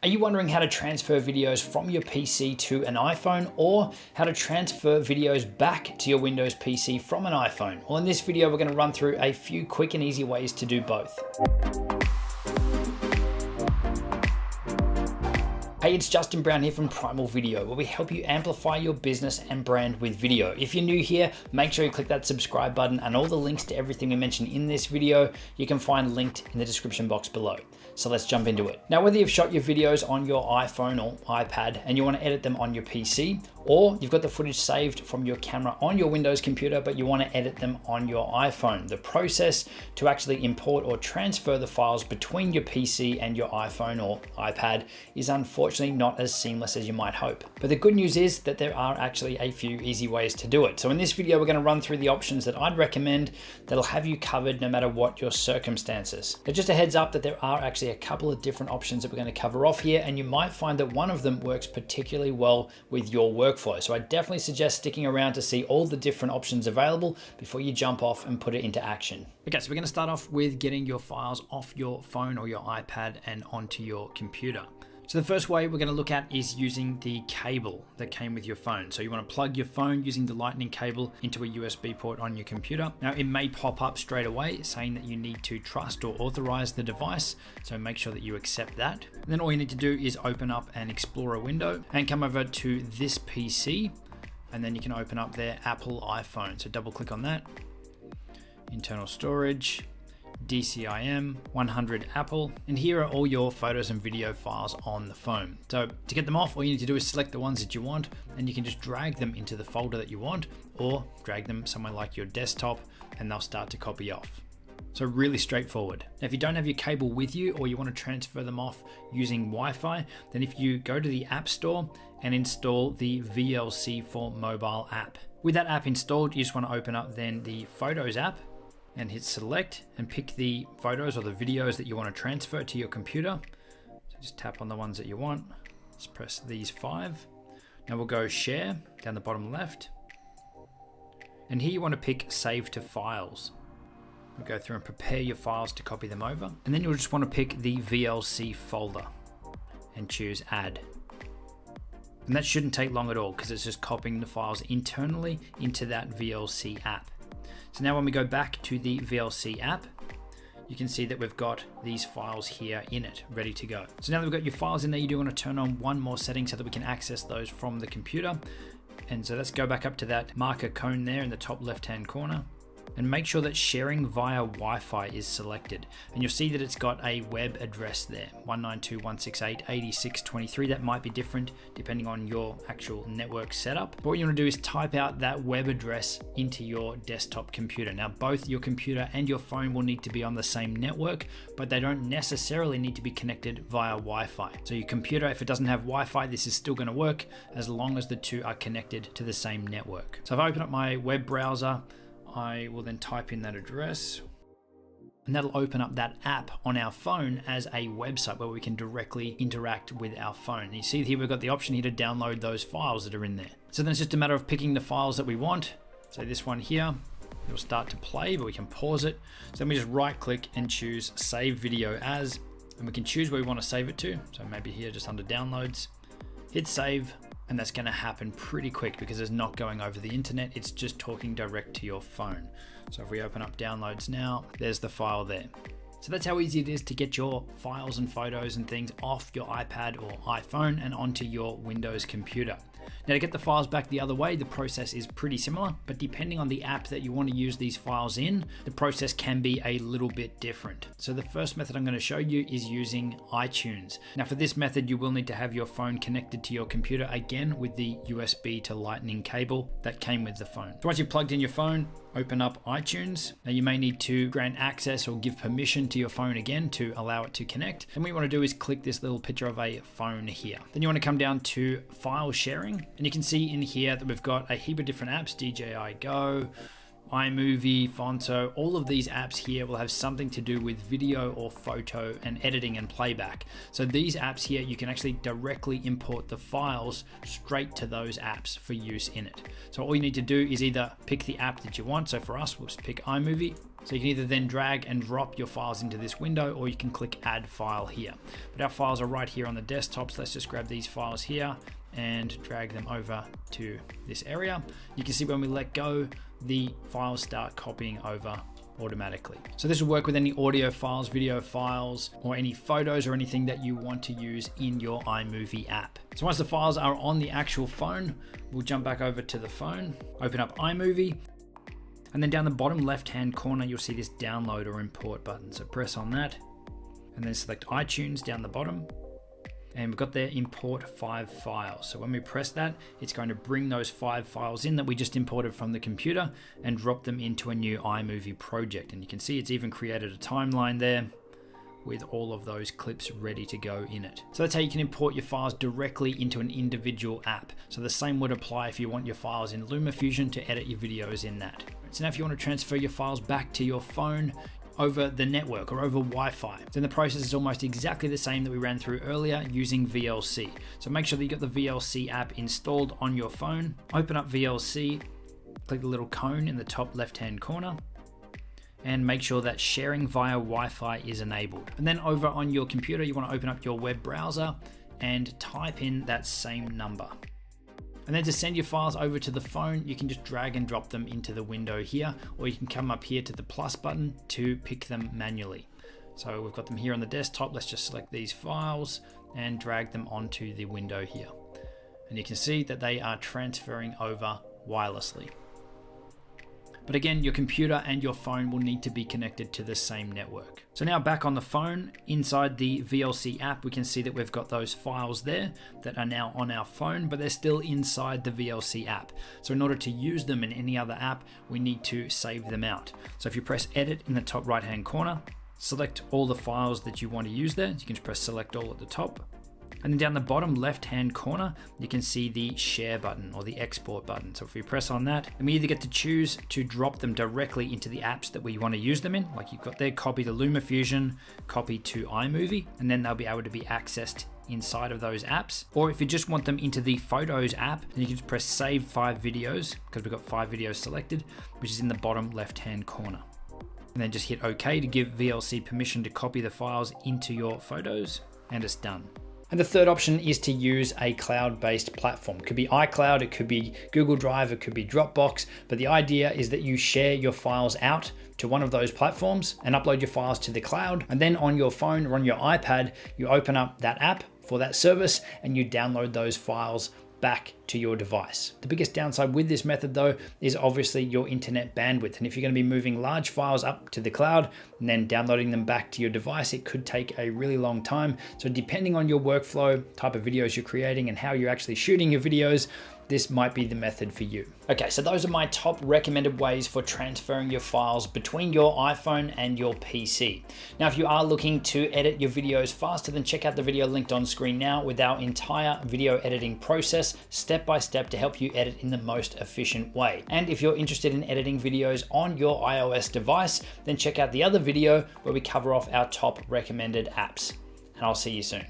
Are you wondering how to transfer videos from your PC to an iPhone, or how to transfer videos back to your Windows PC from an iPhone? Well, in this video, we're going to run through a few quick and easy ways to do both. Hey, it's Justin Brown here from Primal Video, where we help you amplify your business and brand with video. If you're new here, make sure you click that subscribe button, and all the links to everything we mentioned in this video, you can find linked in the description box below. So let's jump into it. Now, whether you've shot your videos on your iPhone or iPad and you want to edit them on your PC, or you've got the footage saved from your camera on your Windows computer, but you want to edit them on your iPhone, the process to actually import or transfer the files between your PC and your iPhone or iPad is unfortunately not as seamless as you might hope. But the good news is that there are actually a few easy ways to do it. So in this video, we're going to run through the options that I'd recommend that'll have you covered no matter what your circumstances. Now, just a heads up that there are actually a couple of different options that we're going to cover off here, and you might find that one of them works particularly well with your workflow. So I definitely suggest sticking around to see all the different options available before you jump off and put it into action. Okay, so we're going to start off with getting your files off your phone or your iPad and onto your computer. So the first way we're going to look at is using the cable that came with your phone. So you want to plug your phone using the lightning cable into a USB port on your computer. Now, it may pop up straight away saying that you need to trust or authorize the device. So make sure that you accept that. And then all you need to do is open up an Explorer window and come over to this PC. And then you can open up their Apple iPhone. So double click on that. Internal storage. DCIM 100 Apple, and here are all your photos and video files on the phone. So to get them off, all you need to do is select the ones that you want, and you can just drag them into the folder that you want, or drag them somewhere like your desktop, and they'll start to copy off. So really straightforward. Now, if you don't have your cable with you, or you want to transfer them off using Wi-Fi, then if you go to the App Store and install the VLC for mobile app. With that app installed, you just want to open up then the Photos app, and hit select and pick the photos or the videos that you want to transfer to your computer. So just tap on the ones that you want. Just press these 5. Now we'll go share down the bottom left. And here you want to pick save to files. We'll go through and prepare your files to copy them over. And then you'll just want to pick the VLC folder and choose add. And that shouldn't take long at all because it's just copying the files internally into that VLC app. So now when we go back to the VLC app, you can see that we've got these files here in it, ready to go. So now that we've got your files in there, you do want to turn on one more setting so that we can access those from the computer. And so let's go back up to that marker cone there in the top left-hand corner. And make sure that sharing via Wi-Fi is selected. And you'll see that it's got a web address there, 192.168.86.23. That might be different depending on your actual network setup. But what you want to do is type out that web address into your desktop computer. Now, both your computer and your phone will need to be on the same network, but they don't necessarily need to be connected via Wi-Fi. So your computer, if it doesn't have Wi-Fi, this is still going to work as long as the two are connected to the same network. So if I open up my web browser, I will then type in that address, and that'll open up that app on our phone as a website where we can directly interact with our phone. And you see here we've got the option here to download those files that are in there. So then it's just a matter of picking the files that we want. So this one here, it'll start to play, but we can pause it. So then we just right click and choose save video as, and we can choose where we want to save it to. So maybe here just under downloads, hit save. And that's going to happen pretty quick because it's not going over the internet. It's just talking direct to your phone. So if we open up downloads now, there's the file there. So that's how easy it is to get your files and photos and things off your iPad or iPhone and onto your Windows computer. Now, to get the files back the other way, the process is pretty similar, but depending on the app that you want to use these files in, the process can be a little bit different. So the first method I'm going to show you is using iTunes. Now, for this method, you will need to have your phone connected to your computer again with the USB to Lightning cable that came with the phone. So once you've plugged in your phone, open up iTunes. Now you may need to grant access or give permission to your phone again to allow it to connect. And what you want to do is click this little picture of a phone here. Then you want to come down to file sharing. And you can see in here that we've got a heap of different apps, DJI Go, iMovie, Fonto, all of these apps here will have something to do with video or photo and editing and playback. So these apps here, you can actually directly import the files straight to those apps for use in it. So all you need to do is either pick the app that you want. So for us, we'll just pick iMovie. So you can either then drag and drop your files into this window, or you can click add file here. But our files are right here on the desktop. So let's just grab these files here and drag them over to this area. You can see when we let go, the files start copying over automatically. So this will work with any audio files, video files, or any photos or anything that you want to use in your iMovie app. So once the files are on the actual phone, we'll jump back over to the phone, open up iMovie, and then down the bottom left-hand corner, you'll see this download or import button. So press on that and then select iTunes down the bottom. And we've got there import 5 files. So when we press that, it's going to bring those 5 files in that we just imported from the computer and drop them into a new iMovie project. And you can see it's even created a timeline there with all of those clips ready to go in it. So that's how you can import your files directly into an individual app. So the same would apply if you want your files in LumaFusion to edit your videos in that. So now if you want to transfer your files back to your phone over the network or over Wi-Fi, then the process is almost exactly the same that we ran through earlier using VLC. So make sure that you got the VLC app installed on your phone. Open up VLC, click the little cone in the top left-hand corner, and make sure that sharing via Wi-Fi is enabled. And then over on your computer, you want to open up your web browser and type in that same number. And then to send your files over to the phone, you can just drag and drop them into the window here, or you can come up here to the plus button to pick them manually. So we've got them here on the desktop. Let's just select these files and drag them onto the window here. And you can see that they are transferring over wirelessly. But again, your computer and your phone will need to be connected to the same network. So now back on the phone, inside the VLC app, we can see that we've got those files there that are now on our phone, but they're still inside the VLC app. So in order to use them in any other app, we need to save them out. So if you press edit in the top right-hand corner, select all the files that you want to use there. You can just press select all at the top. And then down the bottom left-hand corner, you can see the share button or the export button. So if we press on that, then we either get to choose to drop them directly into the apps that we want to use them in, like you've got there, copy to LumaFusion, copy to iMovie, and then they'll be able to be accessed inside of those apps. Or if you just want them into the Photos app, then you can just press save 5 videos, because we've got 5 videos selected, which is in the bottom left-hand corner. And then just hit OK to give VLC permission to copy the files into your photos, and it's done. And the third option is to use a cloud-based platform. It could be iCloud, it could be Google Drive, it could be Dropbox, but the idea is that you share your files out to one of those platforms and upload your files to the cloud. And then on your phone or on your iPad, you open up that app for that service and you download those files back to your device. The biggest downside with this method though is obviously your internet bandwidth. And if you're going to be moving large files up to the cloud and then downloading them back to your device, it could take a really long time. So depending on your workflow, type of videos you're creating and how you're actually shooting your videos, this might be the method for you. Okay, so those are my top recommended ways for transferring your files between your iPhone and your PC. Now, if you are looking to edit your videos faster, then check out the video linked on screen now with our entire video editing process, step by step, to help you edit in the most efficient way. And if you're interested in editing videos on your iOS device, then check out the other video where we cover off our top recommended apps. And I'll see you soon.